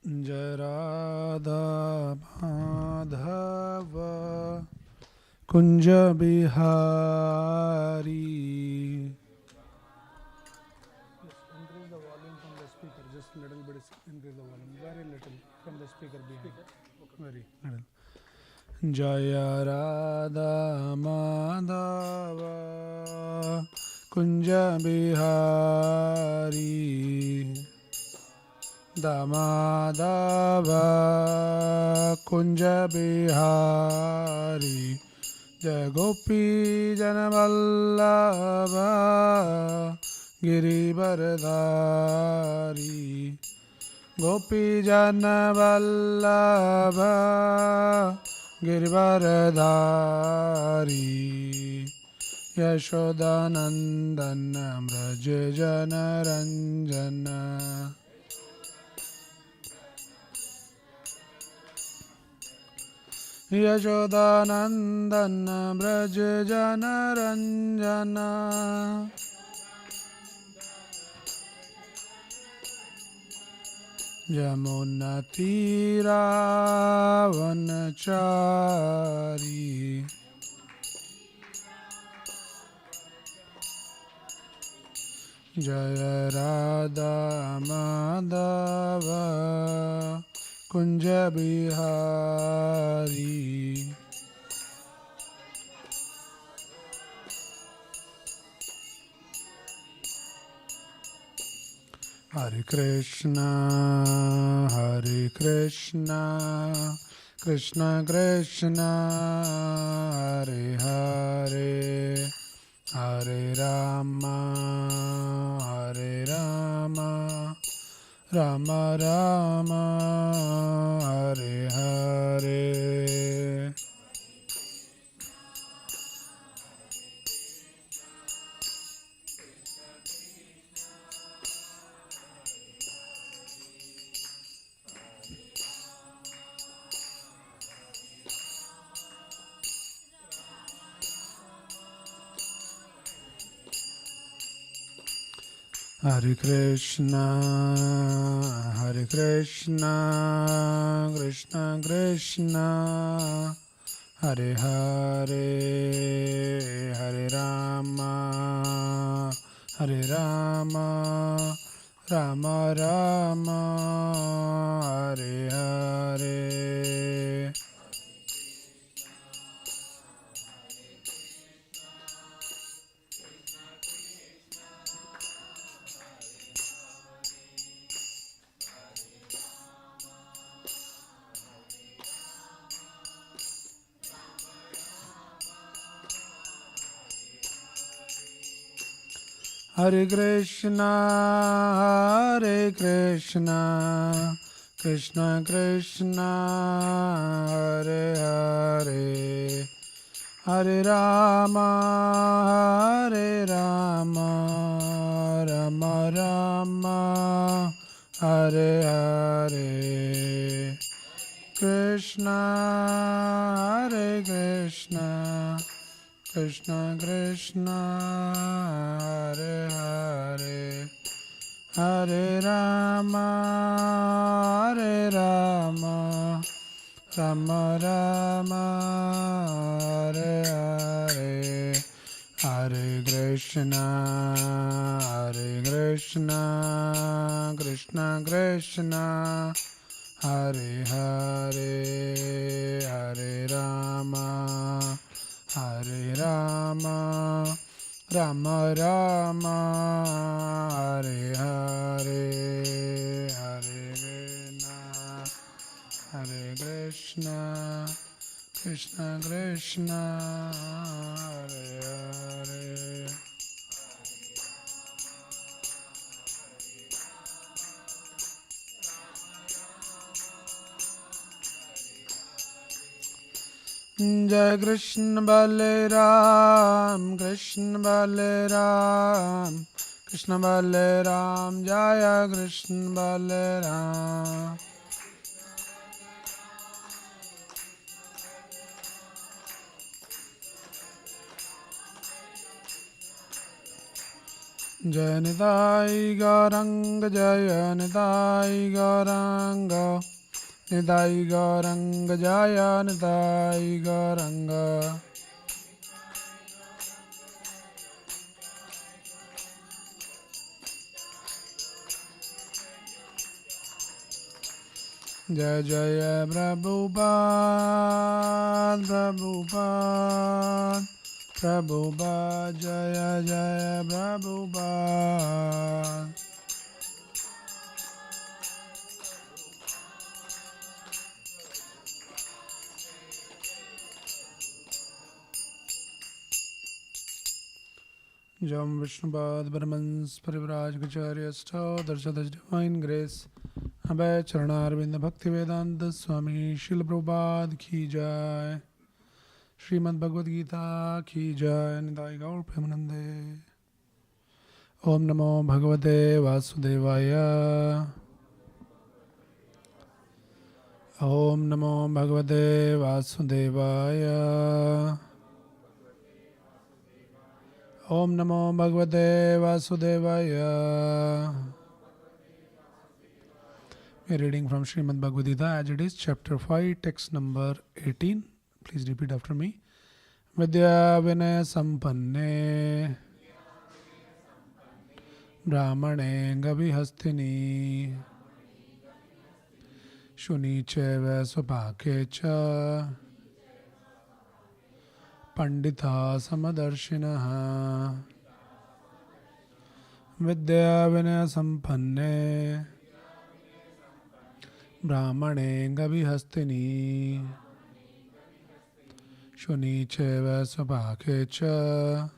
Jai Radha Madhava Kunja Bihari. Increase the volume from the speaker, just little bit increase the volume, very little from the speaker behind, very little. Jaya Radha Madhava Kunja Bihari Damadava Kunja Bihari Jai Gopi Janavallabha Girivardhari Gopi Janavallabha Girivardhari Yashodanandana Braja Janaranjana Yashodanandana Braja Janaranjana Yamunatira Vanachari Jaya Radha Madhava Kunja Bihari Hare Krishna Krishna Krishna Hare Hare Hare Rama Rama Rama Hare Hare Hare Krishna Krishna Krishna Hare Hare Hare Rama Rama Rama Hare Hare Hare Krishna Krishna Krishna Hare Hare Hare Rama Rama Rama Hare Hare Krishna Hare Krishna Krishna Krishna Hare Hare Hare Rama Rama Rama Hare Hare Hare Krishna Krishna Krishna Hare Hare Hare Rama Rama Rama Rama, Hare Hare, Hare Krishna, Krishna Krishna, Hare Hare. Jai Krishna Balaram, Krishna Balaram, Krishna Balaram, Jaya Krishna Balaram. Jaya Nidai Gauranga, Jaya Nidai Gauranga, Nidai Gauranga, Jaya Nidai Gauranga. Jaya Jaya Prabhupada, Prabhupada, Prabhupada, Jaya Jaya Prabhupada. Jam Vishnupad Brahmans Parivraj Gacharya Sto Darshadash Divine Grace Abhay Charanarvinda Bhakti Vedanta Swami Srila Prabhupada Ki Jai Srimad Bhagwad Gita Ki Jai Nidai Gaur Premanande. Om Namo Bhagavate Vasudevaya. Om Namo Bhagavate Vasudevaya. Om Namo Bhagavate Vasudevaya. We are reading from Srimad Bhagwad Gita as it is, chapter 5, text number 18. Please repeat after me. Vidya Vinaya Sampanne Brahmane Gabhihastini Shuni Cheva Swapake Cha Pandita Samadarshinaha Vidya Vinaya Sampanne Brahmane Gabhihastini Shuni Cheva Swapake Cha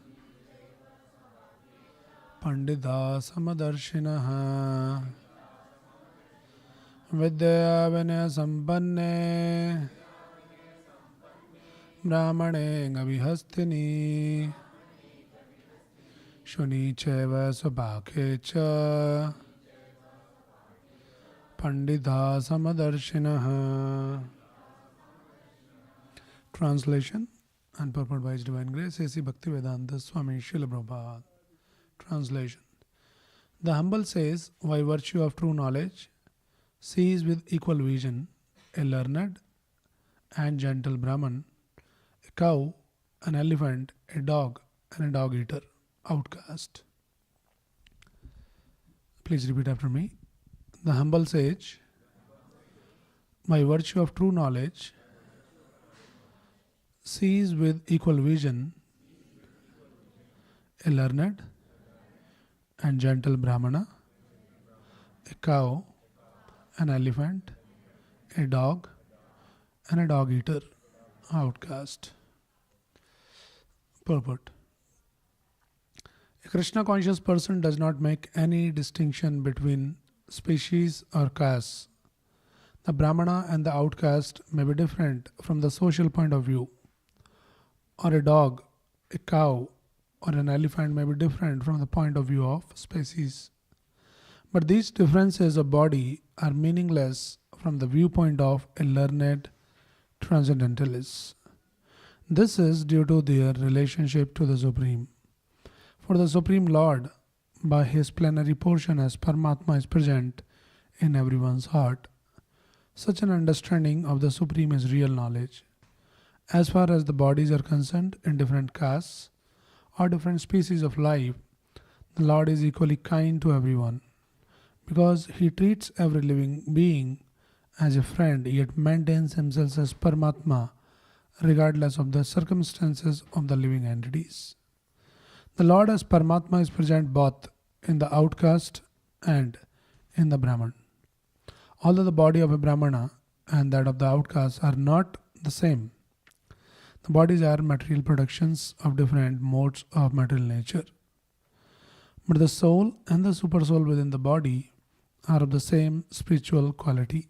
Pandita Samadarshinaha Vidya Vinaya Sampanne Brahmane Gabhihastini Shuni Cheva Swapake Cha Pandita Samadarshinaha. Translation and purport by His Divine Grace, A.C. Bhaktivedanta Swami Srila Prabhupada. Translation. The humble says, by virtue of true knowledge, sees with equal vision a learned and gentle Brahman, a cow, an elephant, a dog, and a dog eater, outcast. Please repeat after me. The humble sage, by virtue of true knowledge, sees with equal vision a learned and gentle Brahmana, a cow, an elephant, a dog, and a dog eater, outcast. Purport. A Krishna conscious person does not make any distinction between species or castes. The Brahmana and the outcast may be different from the social point of view, or a dog, a cow, or an elephant may be different from the point of view of species. But these differences of body are meaningless from the viewpoint of a learned transcendentalist. This is due to their relationship to the Supreme. For the Supreme Lord, by His plenary portion as Paramatma, is present in everyone's heart. Such an understanding of the Supreme is real knowledge. As far as the bodies are concerned, in different castes or different species of life, the Lord is equally kind to everyone, because He treats every living being as a friend, yet maintains Himself as Paramatma regardless of the circumstances of the living entities. The Lord as Paramatma is present both in the outcast and in the Brahman. Although the body of a Brahmana and that of the outcast are not the same, the bodies are material productions of different modes of material nature. But the soul and the supersoul within the body are of the same spiritual quality.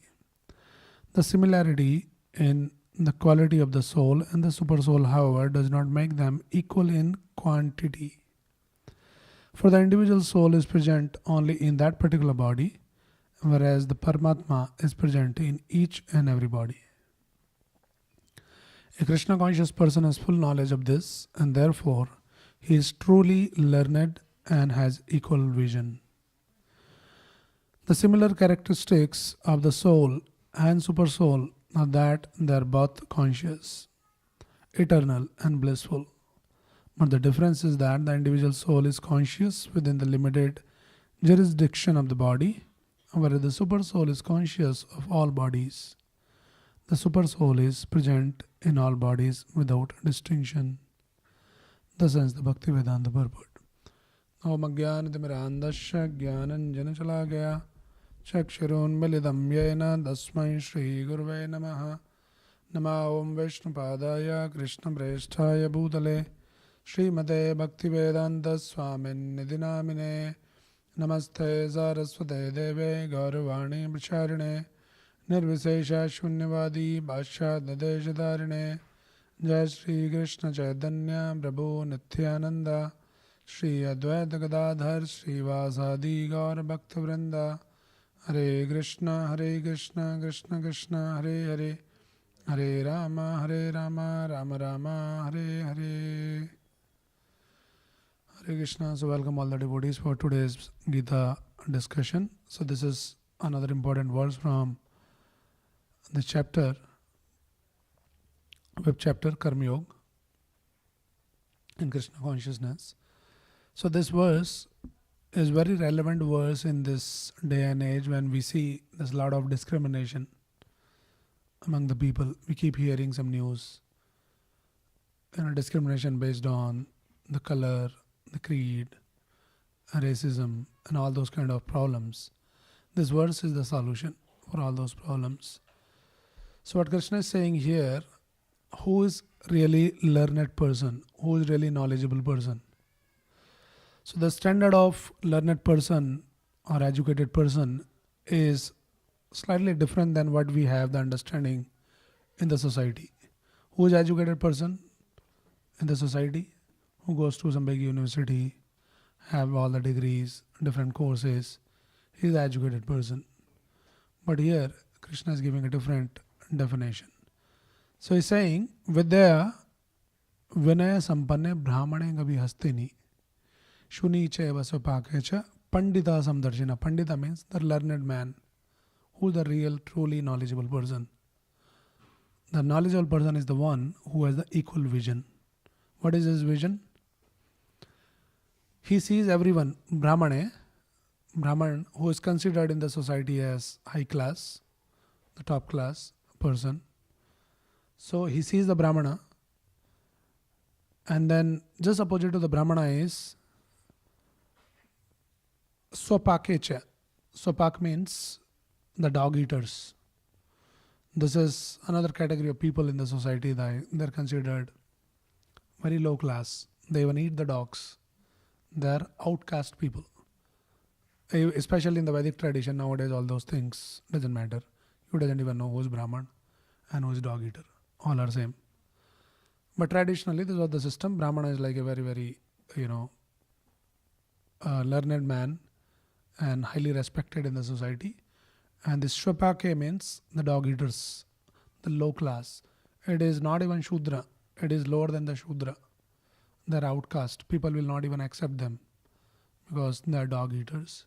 The similarity in the quality of the soul and the supersoul, however, does not make them equal in quantity. For the individual soul is present only in that particular body, whereas the Paramatma is present in each and every body. A Krishna conscious person has full knowledge of this, and therefore he is truly learned and has equal vision. The similar characteristics of the soul and supersoul are that they are both conscious, eternal, and blissful. But the difference is that the individual soul is conscious within the limited jurisdiction of the body, whereas the supersoul is conscious of all bodies. The supersoul is present in all bodies without distinction. Thus ends the Bhakti Vedanta purport. Om Ajnanatimirandasya Jnananjana Shalakaya Chakshurunmilidam Yena Tasmai Shri Gurve Namaha Nama Om Vishnupadaya Krishna Preshthaya Bhutale Srimate Bhaktivedanta Swamin Nidinamine Namaste Saraswate Deve Gaurvani Pracharine Nirvisesha Shunyavadi Bhashya Dadeshadarine Jai Shri Krishna Chaitanya Prabhu Nityananda Shri Advaita Gadadhar Shri Vasadi Gaur Bhakta Vrinda Hare Krishna Krishna Krishna Hare Hare Hare Rama Rama Rama Hare Hare Hare Krishna. So welcome all the devotees for today's Gita discussion. So this is another important verse from the chapter, web chapter Karma Yoga in Krishna consciousness. So this verse is very relevant verse in this day and age when we see there's a lot of discrimination among the people. We keep hearing some news, discrimination based on the color, the creed, racism, and all those kind of problems. This verse is the solution for all those problems. So what Krishna is saying here, who is really learned person, who is really knowledgeable person? So the standard of learned person or educated person is slightly different than what we have the understanding in the society. Who is educated person in the society? Who goes to some big university, have all the degrees, different courses. He is the educated person. But here Krishna is giving a different definition. So he's saying, Vidya Vinaya Sampanne Brahmane Gavi Hastini Shuni Cheva Sopakecha Pandita Samdarshina. Pandita means the learned man, who is the real, truly knowledgeable person. The knowledgeable person is the one who has the equal vision. What is his vision? He sees everyone, Brahman who is considered in the society as high class, the top class person. So he sees the Brahmana, and then just opposite to the Brahmana is Swapakecha. Swapak means the dog eaters. This is another category of people in the society that they're considered very low class. They even eat the dogs. They're outcast people. Especially in the Vedic tradition nowadays, all those things doesn't matter. You doesn't even know who's Brahman and who's dog eater. All are same. But traditionally, this was the system. Brahmana is like a very, very, learned man and highly respected in the society. And this Shwapake means the dog eaters, the low class. It is not even Shudra. It is lower than the Shudra. They're outcast. People will not even accept them because they're dog eaters.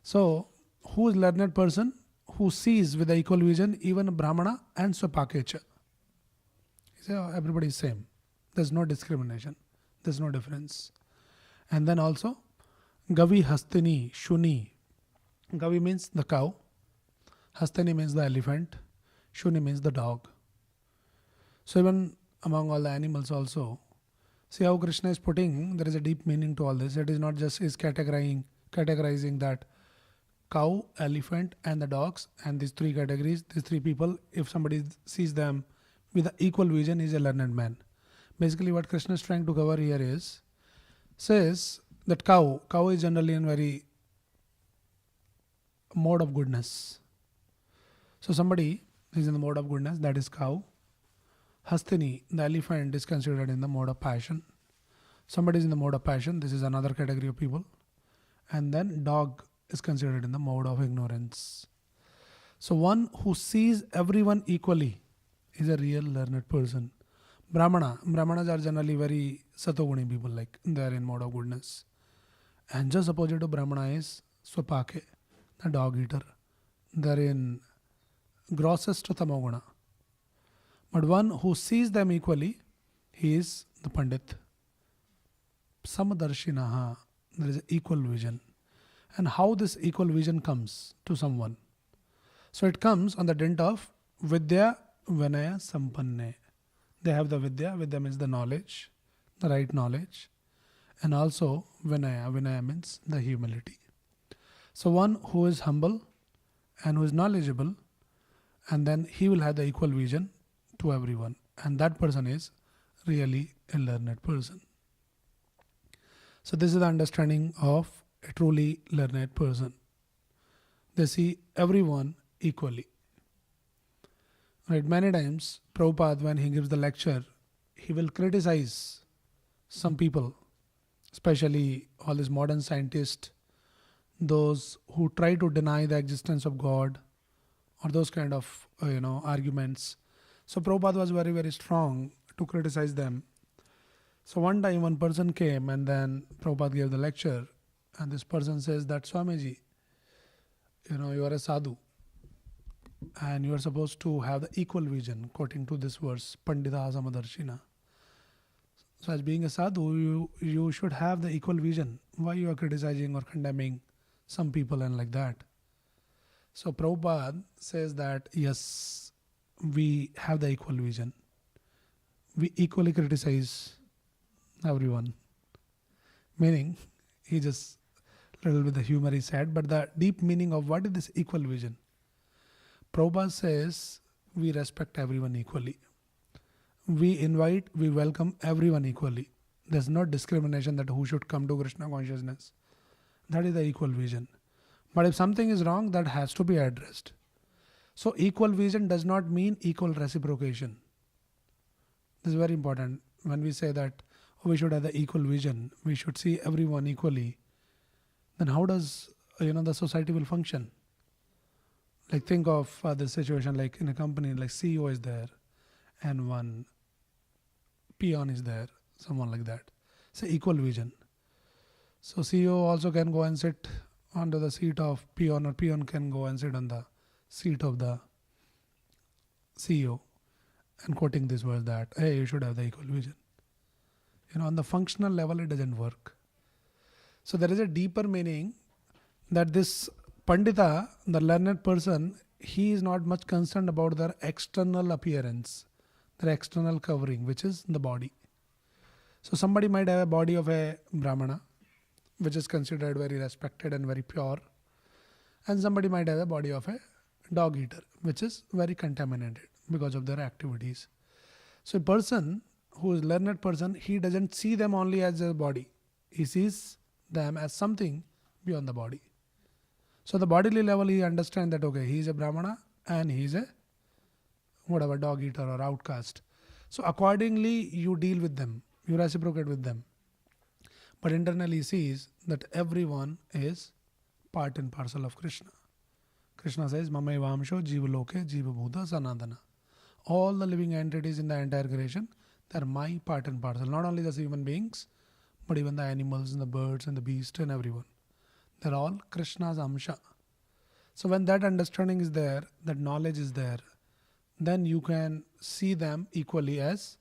So, who is learned person? Who sees with the equal vision even Brahmana and Swapakecha. He says, oh, everybody is same. There's no discrimination. There's no difference. And then also, Gavi Hastini Shuni. Gavi means the cow. Hastini means the elephant. Shuni means the dog. So even among all the animals also, See how Krishna is putting, there is a deep meaning to all this. It is not just is categorizing that cow, elephant, and the dogs, and these three categories, these three people, if somebody sees them with equal vision, is a learned man. Basically, what Krishna is trying to cover here is, says that cow is generally in very mode of goodness. So somebody is in the mode of goodness, that is cow. Hastini, the elephant, is considered in the mode of passion. Somebody is in the mode of passion, this is another category of people. And then dog is considered in the mode of ignorance. So one who sees everyone equally is a real learned person. Brahmanas are generally very satoguni people, like they are in mode of goodness. And just opposite to Brahmana is Swapake, the dog eater. They are in grossest tamoguna. But one who sees them equally, he is the Pandit. Samadarshinaha, there is equal vision. And how this equal vision comes to someone? So it comes on the dint of Vidya Vinaya Sampanne. They have the Vidya means the knowledge, the right knowledge. And also Vinaya means the humility. So one who is humble and who is knowledgeable, and then he will have the equal vision to everyone. And that person is really a learned person. So this is the understanding of a truly learned person. They see everyone equally. Right? Many times, Prabhupada, when he gives the lecture, he will criticize some people, especially all these modern scientists, those who try to deny the existence of God, or those kind of arguments. So Prabhupada was very, very strong to criticize them. So one time one person came and then Prabhupada gave the lecture, and this person says that Swamiji, you are a sadhu and you are supposed to have the equal vision, quoting to this verse, Pandita Samadarshina. So as being a sadhu, you should have the equal vision. Why you are criticizing or condemning some people and like that? So Prabhupada says that yes, we have the equal vision. We equally criticize everyone. Meaning, he just little bit the humor he said, but the deep meaning of what is this equal vision? Prabhupada says we respect everyone equally. We welcome everyone equally. There's no discrimination that who should come to Krishna consciousness. That is the equal vision. But if something is wrong, that has to be addressed. So equal vision does not mean equal reciprocation. This is very important. When we say that we should have the equal vision, we should see everyone equally, then how does the society will function? Like think of the situation like in a company, like CEO is there and one peon is there, someone like that. It's equal vision. So CEO also can go and sit onto the seat of peon, or peon can go and sit on the seat of the CEO, and quoting this verse that, hey, you should have the equal vision. On the functional level, it doesn't work. So there is a deeper meaning that this Pandita, the learned person, he is not much concerned about their external appearance, their external covering, which is the body. So somebody might have a body of a Brahmana, which is considered very respected and very pure. And somebody might have a body of a dog eater, which is very contaminated because of their activities. So a person who is learned person, he doesn't see them only as a body. He sees them as something beyond the body. So the bodily level, he understands that, okay, he is a Brahmana and he is a dog eater or outcast. So accordingly, you deal with them, you reciprocate with them. But internally he sees that everyone is part and parcel of Krishna. Krishna says, Mamai Vamsho Jiva Loke Jiva Bhuta Sanatana. All the living entities in the entire creation, they are my part and parcel. Not only the human beings, but even the animals and the birds and the beasts and everyone. They're all Krishna's Amsha. So when that understanding is there, that knowledge is there, then you can see them equally as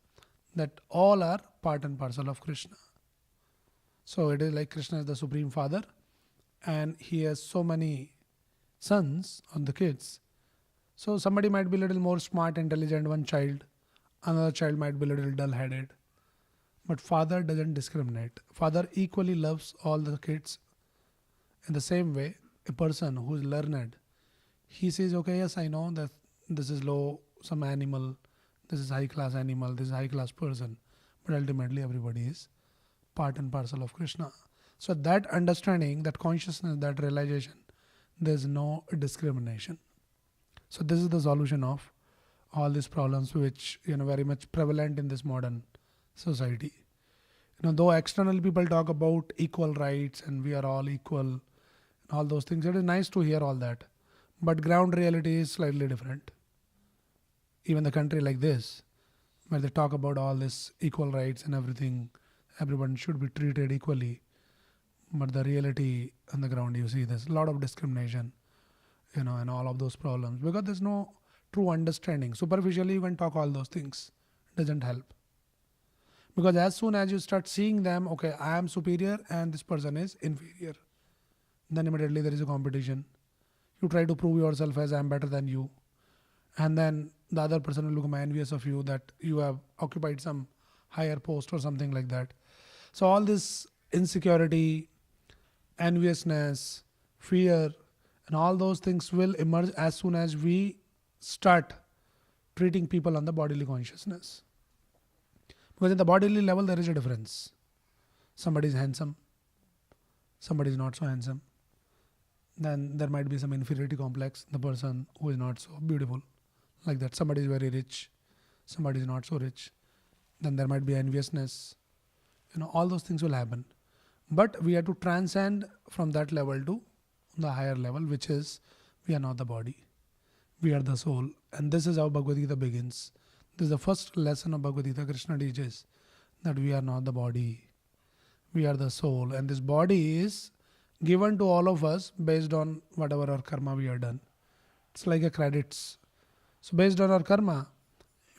that all are part and parcel of Krishna. So it is like Krishna is the Supreme Father and he has so many sons on the kids. So somebody might be a little more smart, intelligent, one child. Another child might be a little dull-headed. But father doesn't discriminate. Father equally loves all the kids. In the same way, a person who is learned, he says, okay, yes, I know that this is low, some animal, this is high class animal, this is high class person. But ultimately, everybody is part and parcel of Krishna. So that understanding, that consciousness, that realization, there's no discrimination. So this is the solution of all these problems, which very much prevalent in this modern society. Though external people talk about equal rights and we are all equal and all those things, it is nice to hear all that. But ground reality is slightly different. Even the country like this, where they talk about all this equal rights and everything, everyone should be treated equally. But the reality on the ground, you see there's a lot of discrimination, and all of those problems, because there's no true understanding. Superficially, you can talk all those things. It doesn't help. Because as soon as you start seeing them, okay, I am superior and this person is inferior, then immediately there is a competition. You try to prove yourself as I am better than you. And then the other person will become envious of you that you have occupied some higher post or something like that. So all this insecurity, enviousness, fear, and all those things will emerge as soon as we start treating people on the bodily consciousness. Because at the bodily level, there is a difference. Somebody is handsome, somebody is not so handsome. Then there might be some inferiority complex, the person who is not so beautiful. Like that, somebody is very rich, somebody is not so rich. Then there might be enviousness. All those things will happen. But we have to transcend from that level to the higher level, which is we are not the body. We are the soul. And this is how Bhagwad Gita begins. This is the first lesson of Bhagwad Gita. Krishna teaches that we are not the body. We are the soul. And this body is given to all of us based on whatever our karma we have done. It's like a credits. So based on our karma,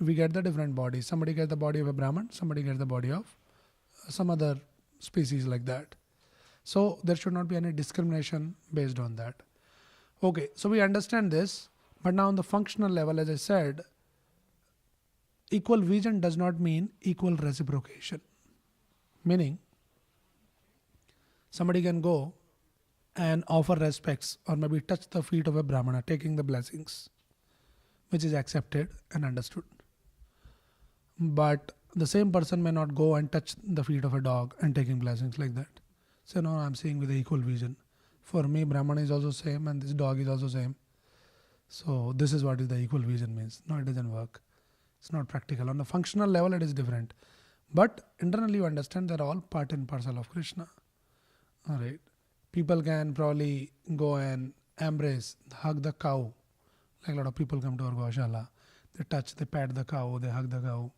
we get the different bodies. Somebody gets the body of a Brahman, somebody gets the body of some other species like that. So there should not be any discrimination based on that. Okay, so we understand this, but now on the functional level, as I said, equal vision does not mean equal reciprocation. Meaning, somebody can go and offer respects or maybe touch the feet of a Brahmana, taking the blessings, which is accepted and understood. But the same person may not go and touch the feet of a dog and taking blessings like that. So no, I'm seeing with the equal vision. For me, Brahmana is also same and this dog is also same. So this is what is the equal vision means. No, it doesn't work. It's not practical. On the functional level, it is different. But internally, you understand they're all part and parcel of Krishna. All right. People can probably go and embrace, hug the cow. Like a lot of people come to our Goshala. They touch, they pat the cow, they hug the cow.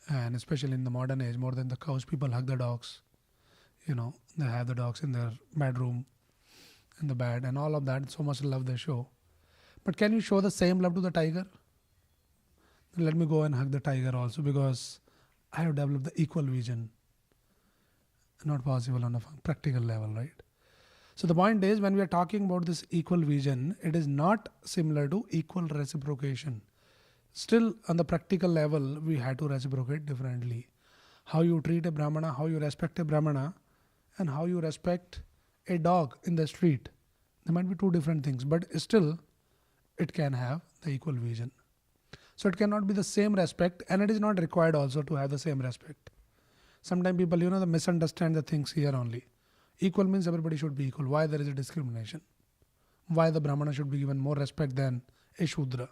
And especially in the modern age, more than the cows, people hug the dogs. They have the dogs in their bedroom, in the bed, and all of that. So much love they show. But can you show the same love to the tiger? Let me go and hug the tiger also, because I have developed the equal vision. Not possible on a practical level, right? So the point is, when we are talking about this equal vision, it is not similar to equal reciprocation. Still, on the practical level, we had to reciprocate differently. How you treat a Brahmana, how you respect a Brahmana, and how you respect a dog in the street. There might be two different things, but still, it can have the equal vision. So it cannot be the same respect, and it is not required also to have the same respect. Sometimes people, they misunderstand the things here only. Equal means everybody should be equal. Why there is a discrimination? Why the Brahmana should be given more respect than a Shudra?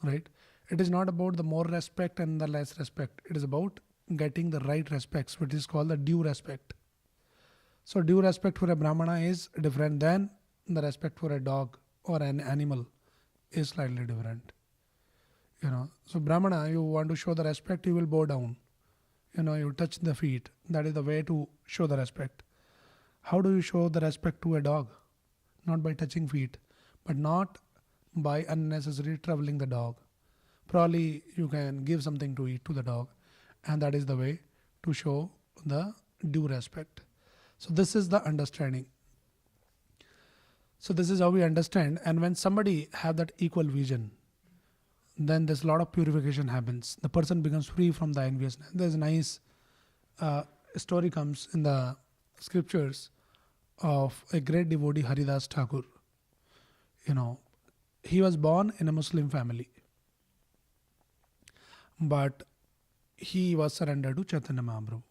Right? It is not about the more respect and the less respect. It is about getting the right respects, which is called the due respect. So due respect for a Brahmana is different than the respect for a dog or an animal is slightly different. So Brahmana, you want to show the respect, you will bow down. You touch the feet. That is the way to show the respect. How do you show the respect to a dog? Not by touching feet, but not by unnecessarily troubling the dog. Probably you can give something to eat to the dog, and that is the way to show the due respect. So this is the understanding. So this is how we understand. And when somebody have that equal vision, then there's a lot of purification happens. The person becomes free from the enviousness. There's a nice A story comes in the scriptures of a great devotee, Haridas Thakur. You know, he was born in a Muslim family, but he was surrendered to Chaitanya Mahaprabhu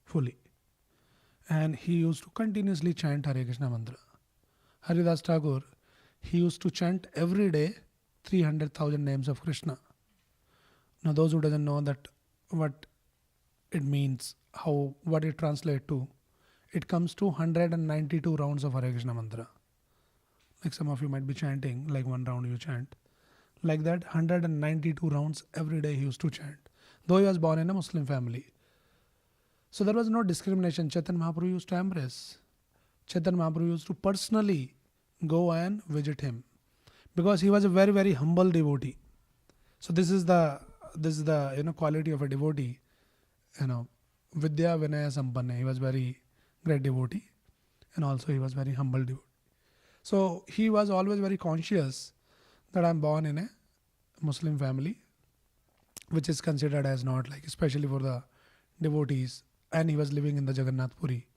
fully. And he used to continuously chant Hare Krishna mantra. Haridas Thakur, he used to chant every day 300,000 names of Krishna. Now those who doesn't know that what it means, what it translates to, it comes to 192 rounds of Hare Krishna mantra. Like some of you might be chanting, like one round you chant. Like that, 192 rounds every day he used to chant. Though he was born in a Muslim family. So there was no discrimination. Chaitanya Mahaprabhu used to embrace. Chaitanya Mahaprabhu used to personally go and visit him. Because he was a very, very humble devotee. So this is the quality of a devotee. Vidya Vinaya Sampanna. He was very great devotee. And also he was very humble devotee. So he was always very conscious that I'm born in a Muslim family, which is considered as not like, especially for the devotees. And he was living in the Jagannath Puri.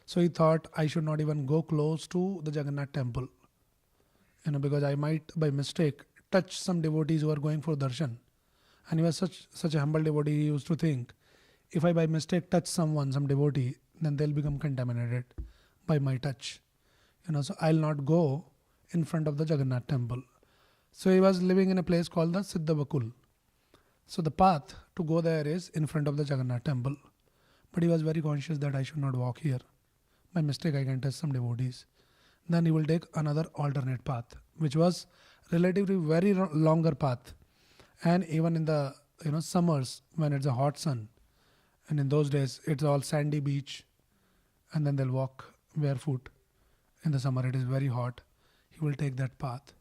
So he thought I should not even go close to the Jagannath temple. Because I might by mistake touch some devotees who are going for darshan. And he was such a humble devotee, he used to think, if I by mistake touch some devotee, then they'll become contaminated by my touch. So I'll not go in front of the Jagannath temple. So he was living in a place called the Siddha Bakul. So the path to go there is in front of the Jagannath temple. But he was very conscious that I should not walk here. By mistake I can touch some devotees. Then he will take another alternate path, which was relatively very longer path. And even in the summers when it's a hot sun, and in those days it's all sandy beach, and then they'll walk barefoot. In the summer it is very hot. He will take that path,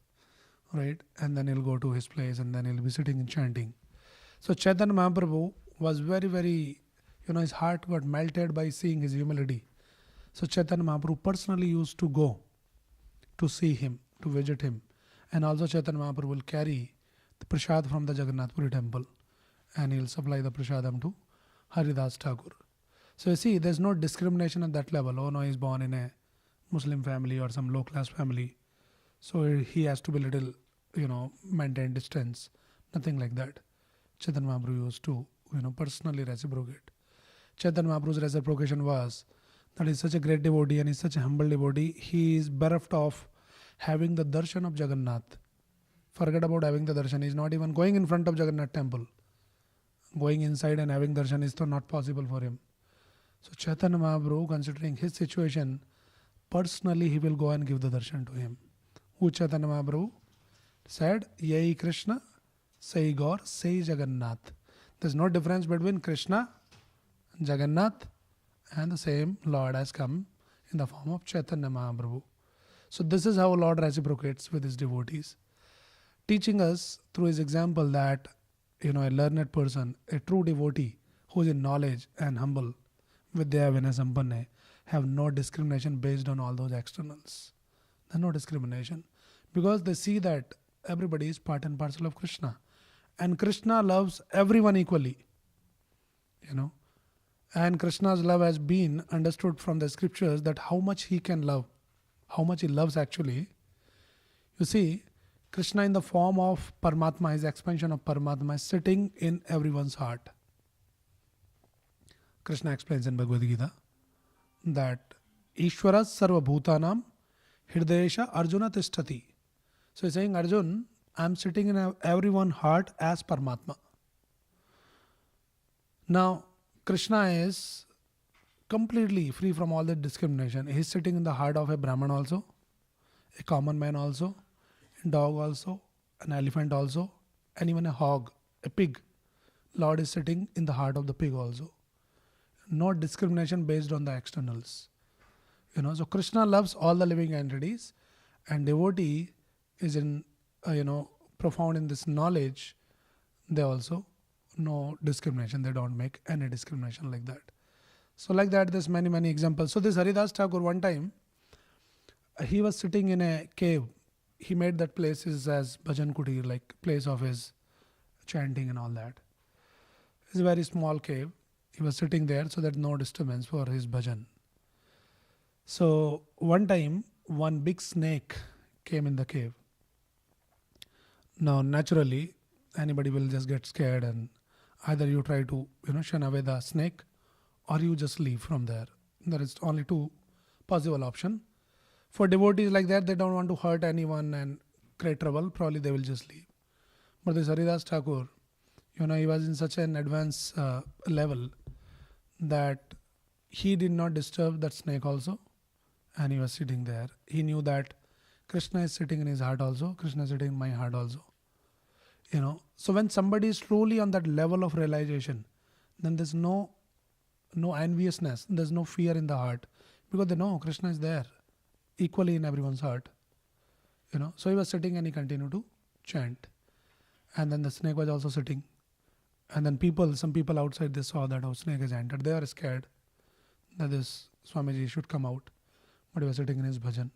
right? And then he'll go to his place and then he'll be sitting and chanting. So Chaitanya Mahaprabhu was very, very, his heart got melted by seeing his humility. So Chaitanya Mahaprabhu personally used to go to see him, to visit him. And also Chaitanya Mahaprabhu will carry the prasad from the Jagannath Puri temple and he'll supply the prasadam to Haridas Thakur. So you see, there's no discrimination at that level. Oh no, he's born in a Muslim family or some low class family, so he has to be little, maintain distance. Nothing like that. Chaitanya Mahaprabhu used to, personally reciprocate. Chaitanya Mahaprabhu's reciprocation was that he's such a great devotee and he's such a humble devotee. He is bereft of having the darshan of Jagannath. Forget about having the darshan. He's not even going in front of Jagannath temple. Going inside and having darshan is not possible for him. So Chaitanya Mahaprabhu, considering his situation, personally he will go and give the darshan to him. Who Chaitanya Mahaprabhu said, Yai Krishna, Sai Gaur, Sai Jagannath. There's no difference between Krishna, Jagannath, and the same Lord has come in the form of Chaitanya Mahaprabhu. So this is how Lord reciprocates with his devotees, teaching us through his example that a learned person, a true devotee who is in knowledge and humble, Vidya Vinaya Sampanna, have no discrimination based on all those externals. There's no discrimination because they see that everybody is part and parcel of Krishna. And Krishna loves everyone equally. And Krishna's love has been understood from the scriptures that how much he can love, how much he loves actually. You see, Krishna in the form of Paramatma, his expansion of Paramatma is sitting in everyone's heart. Krishna explains in Bhagwad Gita that Ishvara Sarva Bhutanam Hridayesha Arjuna Tishtati. So he's saying, Arjun, I'm sitting in everyone's heart as Paramatma. Now, Krishna is completely free from all that discrimination. He's sitting in the heart of a Brahman also, a common man also, a dog also, an elephant also, and even a hog, a pig. Lord is sitting in the heart of the pig also. No discrimination based on the externals. So Krishna loves all the living entities, and devotee is in, profound in this knowledge. They also no discrimination. They don't make any discrimination like that. So like that, there's many, many examples. So this Haridas Thakur, one time, he was sitting in a cave. He made that place as bhajan kutir, like place of his chanting and all that. It's a very small cave. He was sitting there so that no disturbance for his bhajan. So one time, one big snake came in the cave. Now, naturally, anybody will just get scared, and either you try to, shun away the snake, or you just leave from there. There is only two possible option. For devotees like that, they don't want to hurt anyone and create trouble. Probably they will just leave. But this Haridas Thakur, he was in such an advanced level that he did not disturb that snake also, and he was sitting there. He knew that Krishna is sitting in his heart also, Krishna is sitting in my heart also. So when somebody is truly on that level of realization, then there's no enviousness, there's no fear in the heart, because they know Krishna is there equally in everyone's heart. So he was sitting and he continued to chant, and then the snake was also sitting. And then some people outside, they saw that snake has entered. They are scared that this Swamiji should come out, but he was sitting in his bhajan.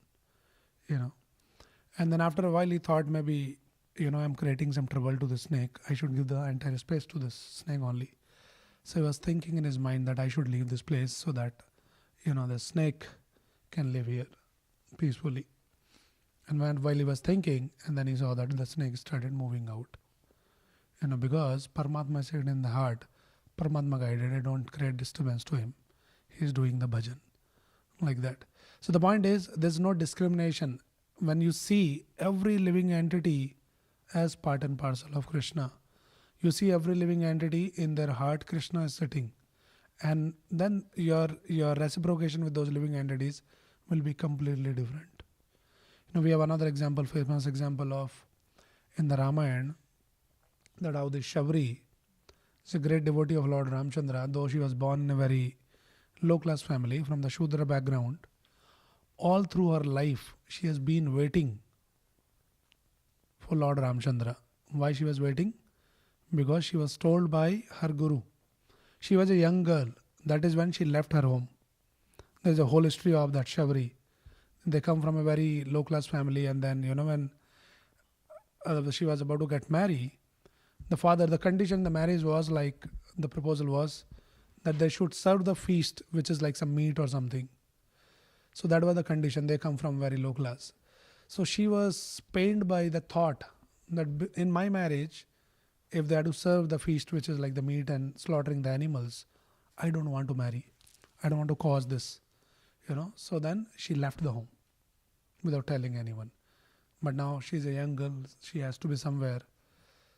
And then after a while he thought, maybe I'm creating some trouble to the snake. I should give the entire space to this snake only. So he was thinking in his mind that I should leave this place so that the snake can live here peacefully. And while he was thinking, and then he saw that the snake started moving out. Because Paramatma is sitting in the heart, Paramatma guided, I don't create disturbance to him. He's doing the bhajan. Like that. So the point is, there's no discrimination. When you see every living entity as part and parcel of Krishna, you see every living entity in their heart, Krishna is sitting. And then your reciprocation with those living entities will be completely different. We have another example, famous example of in the Ramayana, that how this Shabri is a great devotee of Lord Ramchandra, though she was born in a very low class family from the Shudra background. All through her life, she has been waiting for Lord Ramchandra. Why she was waiting? Because she was told by her guru. She was a young girl. That is when she left her home. There is a whole history of that Shabri. They come from a very low class family, and then when she was about to get married, the condition the marriage was like, the proposal was that they should serve the feast, which is like some meat or something. So that was the condition. They come from very low class. So she was pained by the thought that in my marriage, if they had to serve the feast, which is like the meat and slaughtering the animals, I don't want to marry. I don't want to cause this. So then she left the home without telling anyone. But now she's a young girl. She has to be somewhere.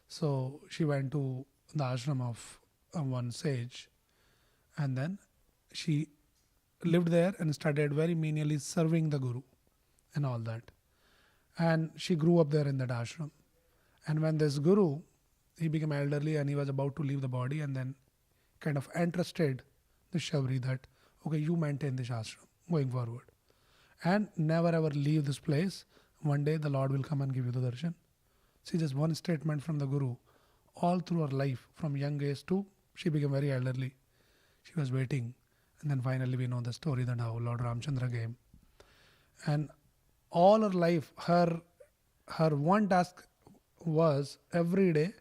So she went to the ashram of one sage, and then she lived there and started very menially serving the guru and all that. And she grew up there in that ashram. And when this guru, he became elderly and he was about to leave the body, and then kind of entrusted the Shabri that, okay, you maintain this ashram going forward. And never ever leave this place. One day the Lord will come and give you the darshan. See, just one statement from the Guru, all through her life, from young age to she became very elderly. She was waiting, and then finally we know the story that how Lord Ramchandra came. And all her life, her one task was every day,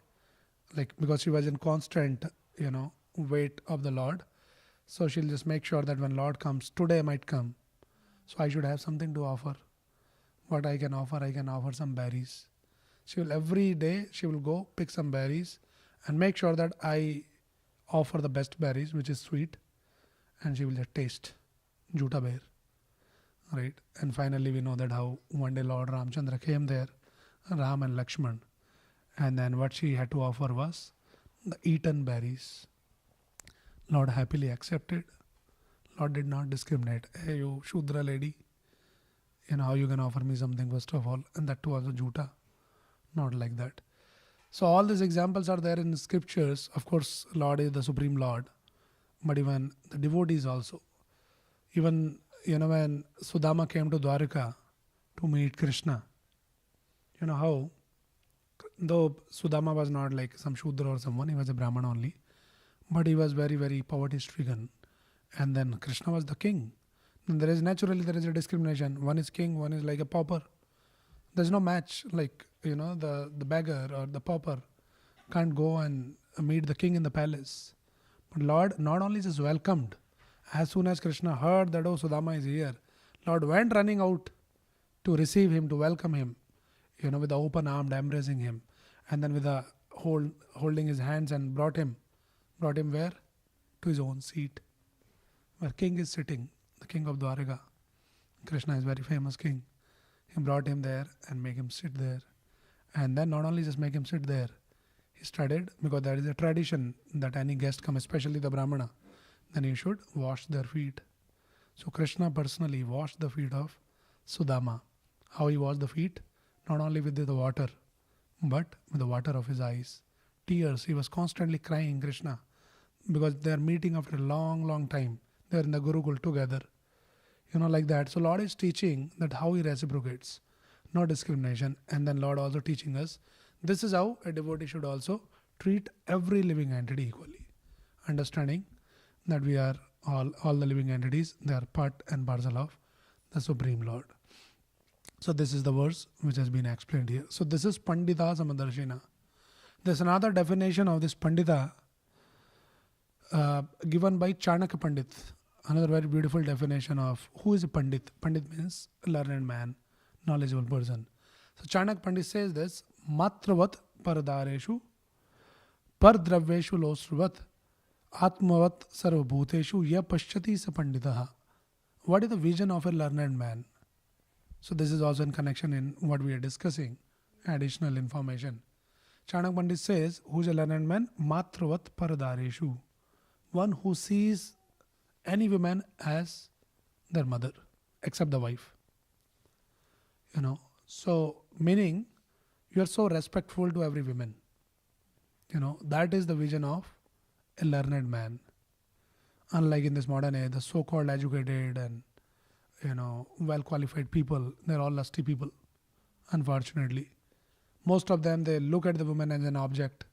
like because she was in constant, wait of the Lord. So she'll just make sure that when Lord comes, today might come. So I should have something to offer. What I can offer some berries. Every day she will go pick some berries and make sure that I offer the best berries, which is sweet, and she will just taste Juta bear. Right? And finally we know that how one day Lord Ramchandra came there, Ram and Lakshman, and then what she had to offer was the eaten berries. Lord happily accepted. Lord did not discriminate. Hey, you Shudra lady, how you can offer me something first of all, and that too also Juta. Not like that. So all these examples are there in the scriptures. Of course, Lord is the Supreme Lord, but even the devotees also. Even, when Sudama came to Dwarika to meet Krishna, how, though Sudama was not like some Shudra or someone, he was a Brahman only, but he was very, very poverty stricken. And then Krishna was the king. And there is a discrimination. One is king, one is like a pauper. There's no match, like, the beggar or the pauper can't go and meet the king in the palace. But Lord not only just welcomed, as soon as Krishna heard that, oh, Sudama is here, Lord went running out to receive him, to welcome him, with the open arm, embracing him, and then with the holding his hands, and brought him where? To his own seat, where king is sitting, the king of Dwaraka. Krishna is very famous king. He brought him there and make him sit there. And then not only just make him sit there, he studied, because there is a tradition that any guest come, especially the Brahmana, then he should wash their feet. So Krishna personally washed the feet of Sudama. How he washed the feet? Not only with the water, but with the water of his eyes. Tears. He was constantly crying, Krishna, because they are meeting after a long, long time. They are in the Gurukul together. Like that. So Lord is teaching that how he reciprocates, no discrimination. And then Lord also teaching us, this is how a devotee should also treat every living entity equally. Understanding that we are all the living entities, they are part and parcel of the Supreme Lord. So this is the verse which has been explained here. So this is Pandita Samadarshina. There's another definition of this Pandita given by Chanakya Pandit. Another very beautiful definition of who is a Pandit. Pandit means learned man, knowledgeable person. So Chanakya Pandit says this, Matravat paradareshu pardraveshu losruvat atmavat sarvabhuteshu ya paschati sa panditaha. What is the vision of a learned man? So this is also in connection in what we are discussing, additional information. Chanakya Pandit says, who is a learned man? Matravat paradareshu. One who sees any woman as their mother, except the wife. So meaning you are so respectful to every woman. That is the vision of a learned man. Unlike in this modern age, the so-called educated and well qualified people, they're all lusty people. Unfortunately, most of them, they look at the woman as an object.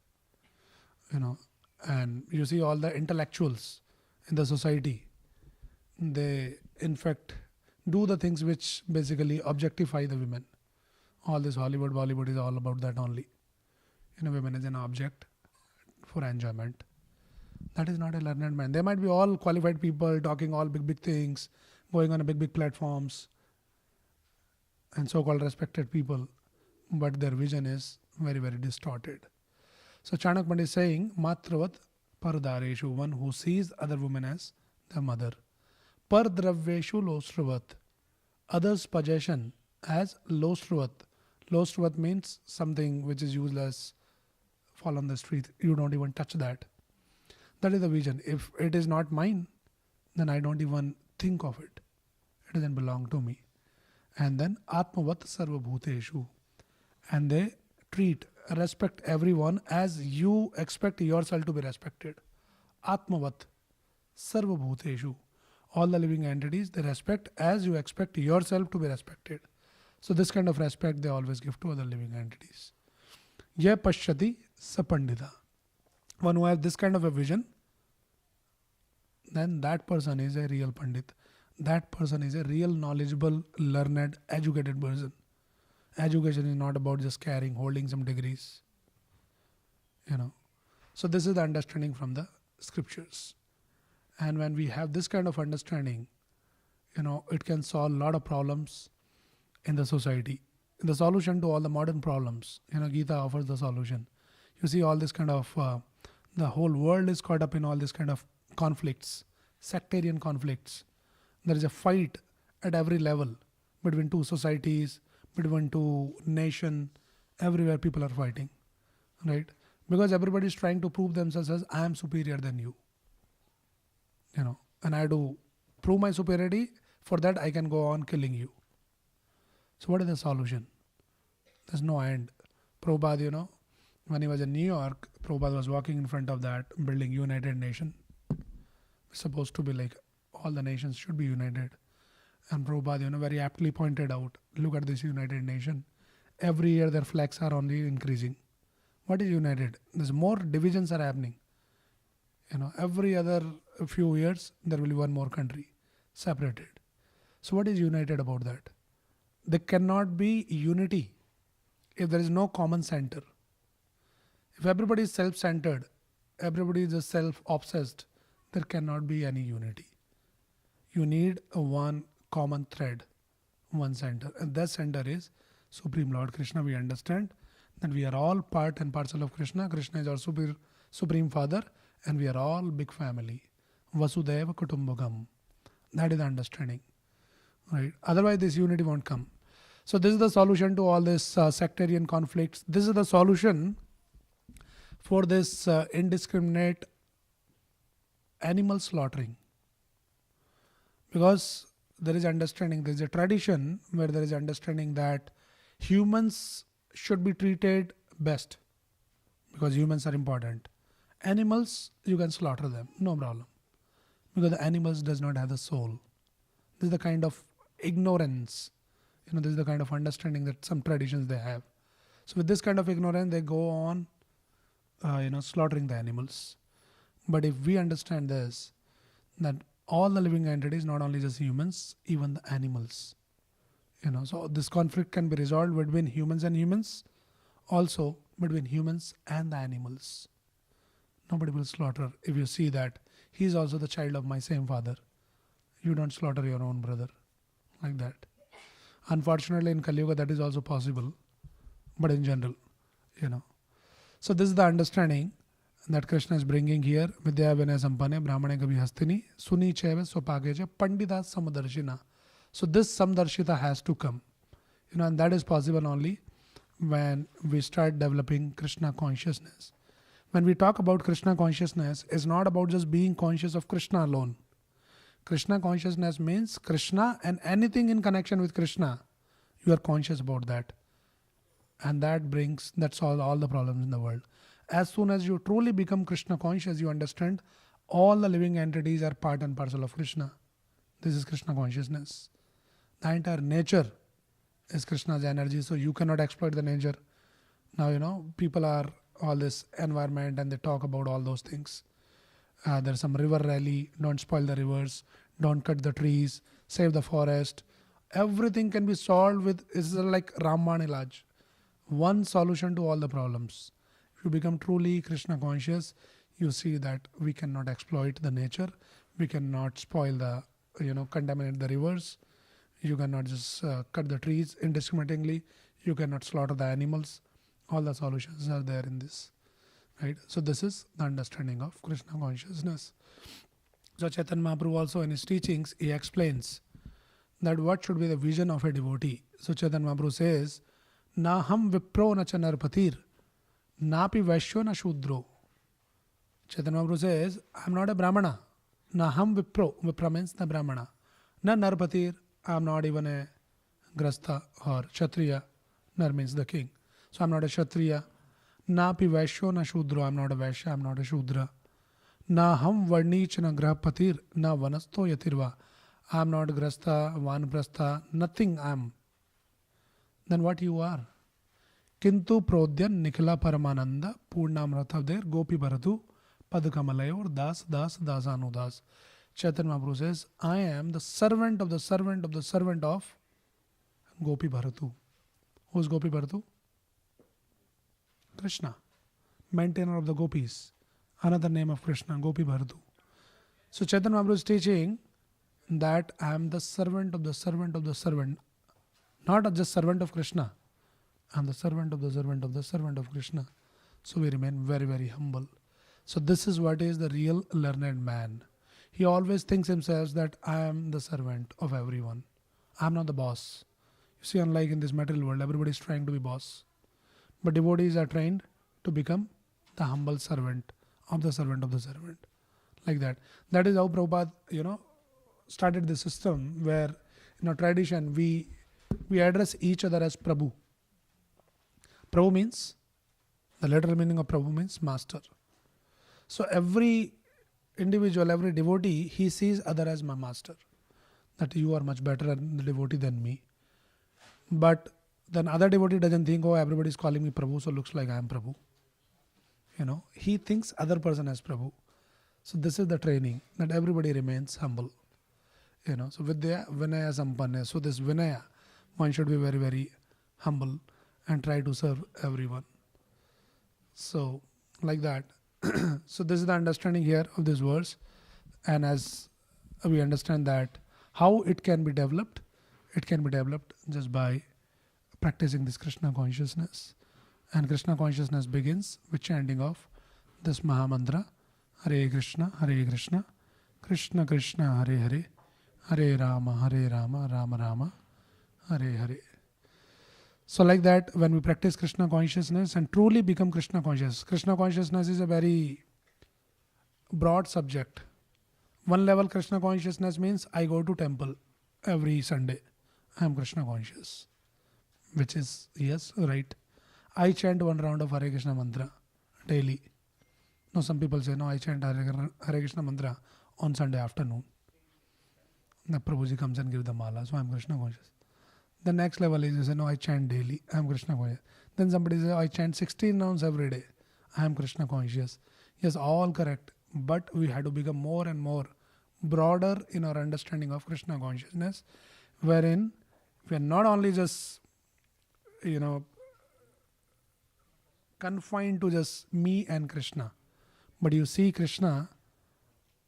And you see all the intellectuals in the society, they in fact do the things which basically objectify the women. All this Hollywood, Bollywood is all about that only. Women as an object for enjoyment. That is not a learned man. They might be all qualified people talking all big things, going on a big platforms, and so-called respected people, but their vision is very, very distorted. So Chanakya Pandit is saying, Matravat pardareshu, one who sees other women as their mother. Pardraveshu losruvat, others' possession as losruvat. Losruvat means something which is useless, fall on the street, you don't even touch that. That is the vision. If it is not mine, then I don't even think of it. It doesn't belong to me. And then Atmavat Sarvabhuteshu. And they respect everyone as you expect yourself to be respected. Atmavat Sarvabhuteshu. All the living entities, they respect as you expect yourself to be respected. So this kind of respect they always give to other living entities. Ye Pashyati Sapandita. One who has this kind of a vision, then that person is a real Pandit. That person is a real knowledgeable, learned, educated person. Education is not about just carrying, holding some degrees. So this is the understanding from the scriptures. And when we have this kind of understanding, it can solve a lot of problems in the society. The solution to all the modern problems, Gita offers the solution. You see all this kind of, the whole world is caught up in all this kind of conflicts, sectarian conflicts. There is a fight at every level between two societies, between two nations. Everywhere people are fighting, right? Because everybody is trying to prove themselves as I am superior than you. And I have to prove my superiority. For that, I can go on killing you. So what is the solution? There's no end. Prabhupada, when he was in New York, Prabhupada was walking in front of that building, United Nations. It's supposed to be like all the nations should be united. And Prabhupada, very aptly pointed out, look at this United Nation. Every year their flags are only increasing. What is united? There's more divisions are happening. Every other few years, there will be one more country separated. So what is united about that? There cannot be unity if there is no common center. If everybody is self-centered, everybody is just self-obsessed, there cannot be any unity. You need a one common thread, one center, and that center is Supreme Lord Krishna. We understand that we are all part and parcel of Krishna. Krishna is our Supreme Father, and we are all big family. Vasudeva Kutumbakam. That is the understanding, right? Otherwise, this unity won't come. So this is the solution to all this sectarian conflicts. This is the solution for this indiscriminate animal slaughtering. Because there is understanding, there is a tradition where there is understanding that humans should be treated best because humans are important. Animals, you can slaughter them, no problem. Because the animals does not have the soul. This is the kind of ignorance, this is the kind of understanding that some traditions they have. So with this kind of ignorance, they go on, slaughtering the animals. But if we understand this, that all the living entities, not only just humans, even the animals, so this conflict can be resolved between humans and humans, also between humans and the animals. Nobody will slaughter. If you see that he is also the child of my same father, you don't slaughter your own brother like that. Unfortunately, in Kali Yuga, that is also possible, but in general, So this is the understanding that Krishna is bringing here. Vidya Vinaya Sampane, Brahmane Gavi Hastini, Suni Cheve, Sopageja, Pandita Samadarshina. So this Samdarshita has to come. And that is possible only when we start developing Krishna consciousness. When we talk about Krishna consciousness, it's not about just being conscious of Krishna alone. Krishna consciousness means Krishna and anything in connection with Krishna. You are conscious about that. And that solves all the problems in the world. As soon as you truly become Krishna conscious, you understand all the living entities are part and parcel of Krishna. This is Krishna consciousness. The entire nature is Krishna's energy, so you cannot exploit the nature. Now, people are all this environment and they talk about all those things. There's some river rally, don't spoil the rivers, don't cut the trees, save the forest. Everything can be solved with, it's like Raman Ilaj. One solution to all the problems. If you become truly Krishna conscious, you see that we cannot exploit the nature, we cannot spoil the, contaminate the rivers, you cannot just cut the trees indiscriminately, you cannot slaughter the animals. All the solutions are there in this, right? So this is the understanding of Krishna consciousness. So Chaitanya Mahaprabhu also in his teachings, he explains that what should be the vision of a devotee. So Chaitanya Mahaprabhu says, Na ham vipro na cha narpatir, napi vaishyo na shudro. Chaitanya Mahaprabhu says, I am not a Brahmana. Na ham vipro, vipra means the Brahmana. Na narpatir, I am not even a Grastha or Kshatriya. Nar means the king. So I am not a Kshatriya. Napi vaishyo na shudro, I am not a Vaishya, I am not a Shudra. Na ham varnich na grahapatir, na vanasto yatirva. I am not Grastha, Vanprastha, nothing I am. Then what you are? Kintu prodyan nikhila paramananda purnamrathavder gopi bharatu padkamalayor das das dasanudas. Chaitanya Mahaprabhu says, I am the servant of the servant of the servant of Gopi Bharatu. Who is Gopi Bharatu? Krishna, maintainer of the gopis. Another name of Krishna, Gopi Bharatu. So Chaitanya Mahaprabhu is teaching that I am the servant of the servant of the servant. Not just servant of Krishna. I am the servant of the servant of the servant of Krishna. So we remain very, very humble. So this is what is the real learned man. He always thinks himself that I am the servant of everyone. I am not the boss. You see, unlike in this material world, everybody is trying to be boss. But devotees are trained to become the humble servant of the servant of the servant. Like that. That is how Prabhupada, started the system where in our tradition we address each other as Prabhu. Prabhu means, the literal meaning of Prabhu means master. So every individual, every devotee, he sees other as my master. That you are much better the devotee than me. But then other devotee doesn't think, oh, everybody is calling me Prabhu, so looks like I am Prabhu. He thinks other person as Prabhu. So this is the training, that everybody remains humble. So Vidya Vinaya Sampanna. So this Vinaya, one should be very, very humble and try to serve everyone. So like that. So this is the understanding here of this verse. And as we understand that how it can be developed, it can be developed just by practicing this Krishna consciousness. And Krishna consciousness begins with chanting of this Mahamantra, Hare Krishna, Krishna Krishna, Hare Hare, Hare Rama, Rama Rama, Hare Hare. So like that, when we practice Krishna consciousness and truly become Krishna consciousness is a very broad subject. One level Krishna consciousness means I go to temple every Sunday. I am Krishna conscious. Which is, yes, right. I chant one round of Hare Krishna mantra daily. No, some people say, no, I chant Hare Krishna mantra on Sunday afternoon. The Prabhuji comes and gives the mala, so I am Krishna conscious. The next level is, you say, no, I chant daily, I am Krishna conscious. Then somebody says, I chant 16 rounds every day, I am Krishna conscious. Yes, all correct. But we have to become more and more broader in our understanding of Krishna consciousness, wherein we are not only just, confined to just me and Krishna, but you see Krishna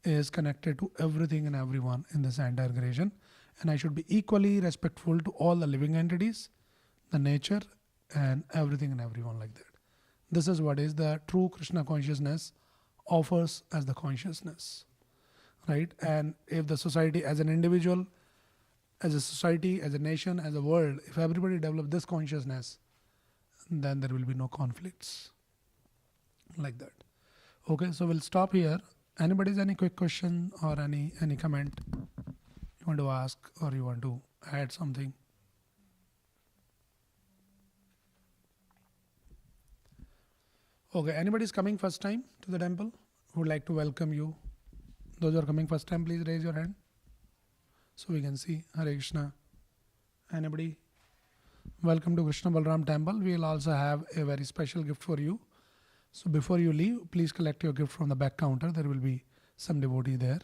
is connected to everything and everyone in this entire creation, and I should be equally respectful to all the living entities, the nature, and everything and everyone like that. This is what is the true Krishna consciousness offers as the consciousness, right? And if the society as an individual, as a society, as a nation, as a world, if everybody develop this consciousness, then there will be no conflicts like that. Okay, so we'll stop here. Anybody's any quick question or any comment you want to ask or you want to add something? Okay, anybody's coming first time to the temple who would like to welcome you? Those who are coming first time, please raise your hand so we can see. Hare Krishna. Anybody? Welcome to Krishna Balram Temple. We will also have a very special gift for you. So before you leave, please collect your gift from the back counter. There will be some devotee there.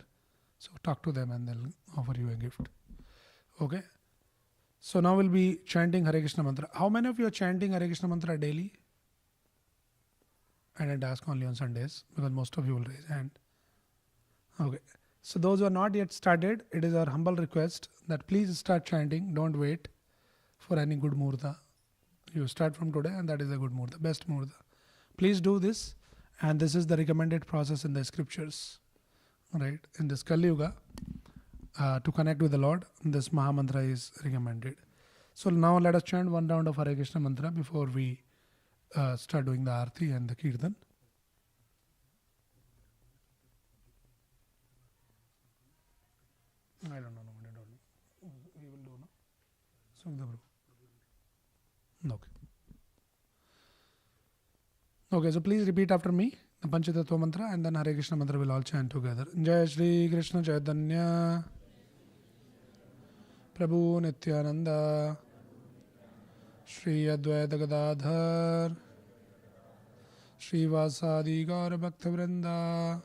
So talk to them and they'll offer you a gift. Okay. So now we'll be chanting Hare Krishna mantra. How many of you are chanting Hare Krishna mantra daily? I didn't ask only on Sundays because most of you will raise hand. Okay. So those who are not yet started, it is our humble request that please start chanting. Don't wait for any good murta. You start from today and that is a good murta, best murta. Please do this, and this is the recommended process in the scriptures, right? In this Kali Yuga, to connect with the Lord, this Mahamantra is recommended. So now let us chant one round of Hare Krishna mantra before we start doing the Aarti and the Kirtan. I don't know. We will do, no? So, okay. Okay, so please repeat after me the Panchatattva mantra and then Hare Krishna mantra will all chant together. Jai Shri Krishna Chaitanya Prabhu Nityananda Shri Advaita Gadadhar Shri Vasadi Gaura Bhakta Vrinda.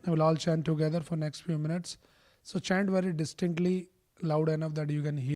I will all chant together for next few minutes. So chant very distinctly, loud enough that you can hear.